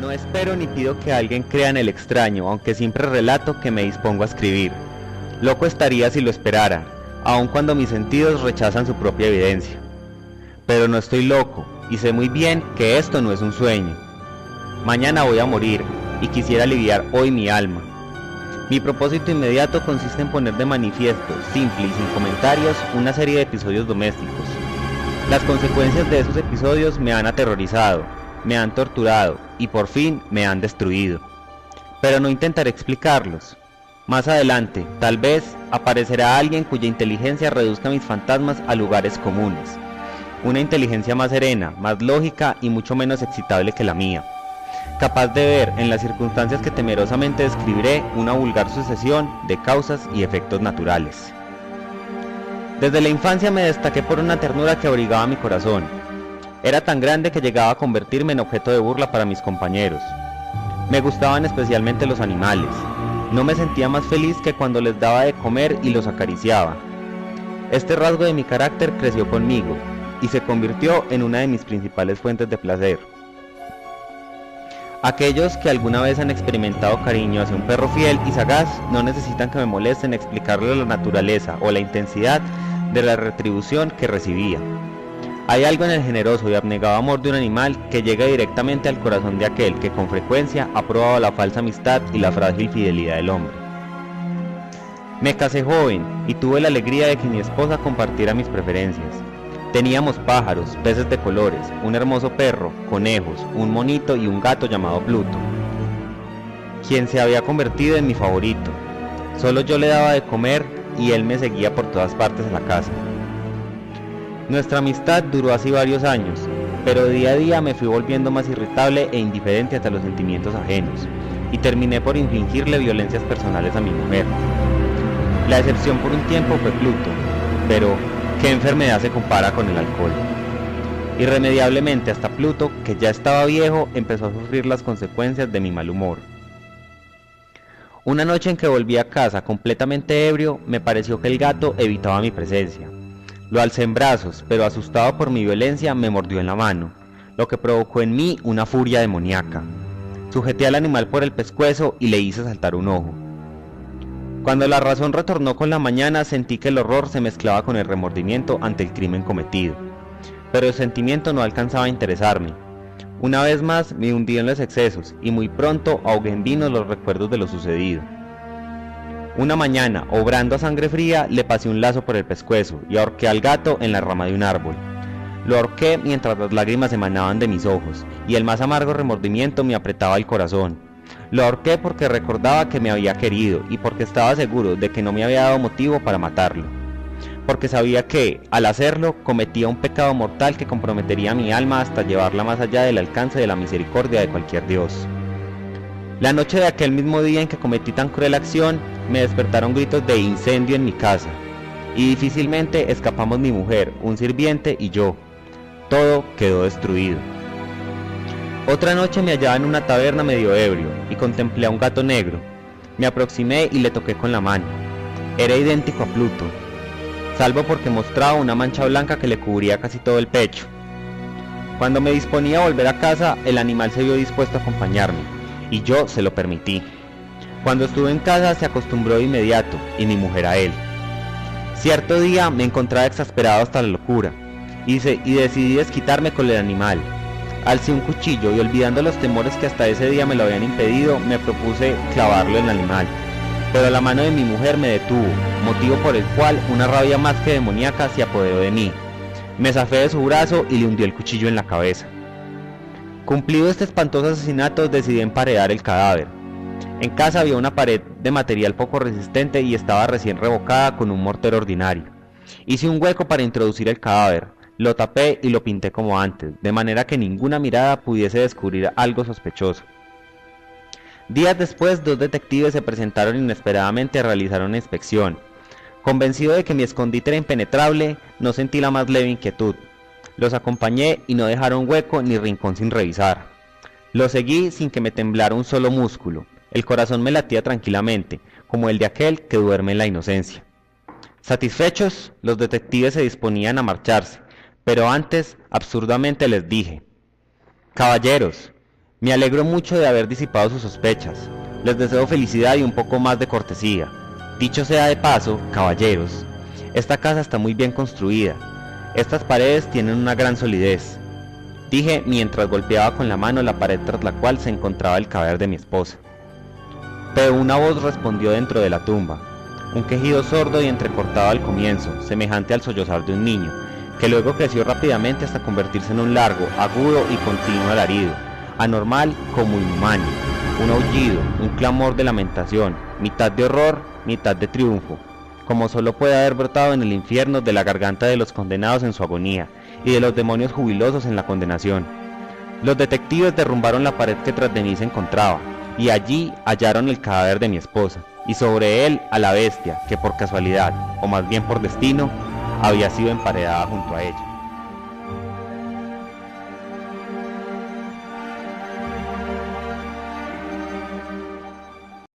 No espero ni pido que alguien crea en el extraño, aunque siempre relato que me dispongo a escribir. Loco estaría si lo esperara, aun cuando mis sentidos rechazan su propia evidencia. Pero no estoy loco, y sé muy bien que esto no es un sueño. Mañana voy a morir, y quisiera aliviar hoy mi alma. Mi propósito inmediato consiste en poner de manifiesto, simple y sin comentarios, una serie de episodios domésticos. Las consecuencias de esos episodios me han aterrorizado, me han torturado y por fin me han destruido. Pero no intentaré explicarlos. Más adelante, tal vez, aparecerá alguien cuya inteligencia reduzca mis fantasmas a lugares comunes. Una inteligencia más serena, más lógica y mucho menos excitable que la mía. Capaz de ver en las circunstancias que temerosamente describiré una vulgar sucesión de causas y efectos naturales. Desde la infancia me destaqué por una ternura que abrigaba mi corazón. Era tan grande que llegaba a convertirme en objeto de burla para mis compañeros. Me gustaban especialmente los animales. No me sentía más feliz que cuando les daba de comer y los acariciaba. Este rasgo de mi carácter creció conmigo y se convirtió en una de mis principales fuentes de placer. Aquellos que alguna vez han experimentado cariño hacia un perro fiel y sagaz no necesitan que me molesten explicarle la naturaleza o la intensidad de la retribución que recibía. Hay algo en el generoso y abnegado amor de un animal que llega directamente al corazón de aquel que con frecuencia ha probado la falsa amistad y la frágil fidelidad del hombre. Me casé joven y tuve la alegría de que mi esposa compartiera mis preferencias. Teníamos pájaros, peces de colores, un hermoso perro, conejos, un monito y un gato llamado Pluto, quien se había convertido en mi favorito. Solo yo le daba de comer y él me seguía por todas partes de la casa. Nuestra amistad duró así varios años, pero día a día me fui volviendo más irritable e indiferente ante los sentimientos ajenos, y terminé por infligirle violencias personales a mi mujer. La excepción por un tiempo fue Pluto, pero ¿qué enfermedad se compara con el alcohol? Irremediablemente hasta Pluto, que ya estaba viejo, empezó a sufrir las consecuencias de mi mal humor. Una noche en que volví a casa completamente ebrio, me pareció que el gato evitaba mi presencia. Lo alcé en brazos, pero asustado por mi violencia me mordió en la mano, lo que provocó en mí una furia demoníaca. Sujeté al animal por el pescuezo y le hice saltar un ojo. Cuando la razón retornó con la mañana, sentí que el horror se mezclaba con el remordimiento ante el crimen cometido. Pero el sentimiento no alcanzaba a interesarme. Una vez más me hundí en los excesos y muy pronto ahogué en vino los recuerdos de lo sucedido. Una mañana, obrando a sangre fría, le pasé un lazo por el pescuezo y ahorqué al gato en la rama de un árbol. Lo ahorqué mientras las lágrimas emanaban de mis ojos y el más amargo remordimiento me apretaba el corazón. Lo ahorqué porque recordaba que me había querido y porque estaba seguro de que no me había dado motivo para matarlo. Porque sabía que, al hacerlo, cometía un pecado mortal que comprometería mi alma hasta llevarla más allá del alcance de la misericordia de cualquier Dios. La noche de aquel mismo día en que cometí tan cruel acción, me despertaron gritos de incendio en mi casa, y difícilmente escapamos mi mujer, un sirviente y yo. Todo quedó destruido. Otra noche me hallaba en una taberna medio ebrio, y contemplé a un gato negro. Me aproximé y le toqué con la mano. Era idéntico a Pluto, salvo porque mostraba una mancha blanca que le cubría casi todo el pecho. Cuando me disponía a volver a casa, el animal se vio dispuesto a acompañarme, y yo se lo permití. Cuando estuve en casa se acostumbró de inmediato, y mi mujer a él. Cierto día me encontraba exasperado hasta la locura, y decidí desquitarme con el animal. Alcé un cuchillo y olvidando los temores que hasta ese día me lo habían impedido, me propuse clavarlo en el animal. Pero la mano de mi mujer me detuvo, motivo por el cual una rabia más que demoníaca se apoderó de mí. Me zafé de su brazo y le hundí el cuchillo en la cabeza. Cumplido este espantoso asesinato, decidí emparedar el cadáver. En casa había una pared de material poco resistente y estaba recién revocada con un mortero ordinario. Hice un hueco para introducir el cadáver, lo tapé y lo pinté como antes, de manera que ninguna mirada pudiese descubrir algo sospechoso. Días después, 2 detectives se presentaron inesperadamente a realizar una inspección. Convencido de que mi escondite era impenetrable, no sentí la más leve inquietud. Los acompañé y no dejaron hueco ni rincón sin revisar. Los seguí sin que me temblara un solo músculo. El corazón me latía tranquilamente, como el de aquel que duerme en la inocencia. Satisfechos, los detectives se disponían a marcharse, pero antes, absurdamente les dije: «Caballeros, Me alegro mucho de haber disipado sus sospechas. Les deseo felicidad y un poco más de cortesía. Dicho sea de paso, caballeros, esta casa está muy bien construida. Estas paredes tienen una gran solidez, dije mientras golpeaba con la mano la pared tras la cual se encontraba el cadáver de mi esposa. Pero una voz respondió dentro de la tumba, un quejido sordo y entrecortado al comienzo, semejante al sollozar de un niño, que luego creció rápidamente hasta convertirse en un largo, agudo y continuo alarido, anormal como inhumano, un aullido, un clamor de lamentación, mitad de horror, mitad de triunfo, como solo puede haber brotado en el infierno de la garganta de los condenados en su agonía y de los demonios jubilosos en la condenación. Los detectives derrumbaron la pared que tras de mí se encontraba, y allí hallaron el cadáver de mi esposa, y sobre él a la bestia que por casualidad, o más bien por destino, había sido emparedada junto a ella.